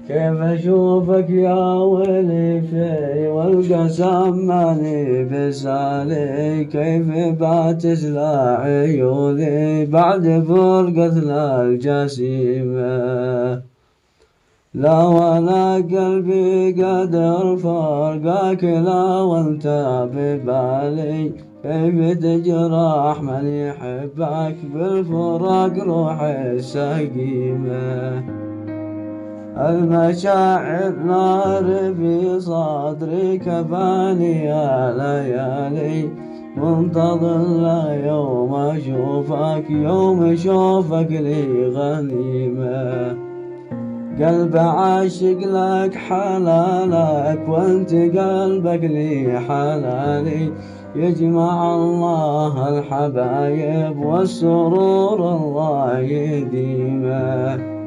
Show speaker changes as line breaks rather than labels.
كيف أشوفك يا ويلي في والقسم ماني بسالي، كيف باتسلى عيوني بعد فرقتنا الجسيمة. لا وانا قلبي قدر فرقك لا وانت ببالي، كيف تجرح من يحبك بالفراق روح السقيمة. المشاعر نار في صدري كفاني يا ليالي، منتظر يوم اشوفك يوم اشوفك لي غنيمة. قلب عاشق لك حلالك وانت قلبك لي حلالي، يجمع الله الحبايب والسرور الله يديمه.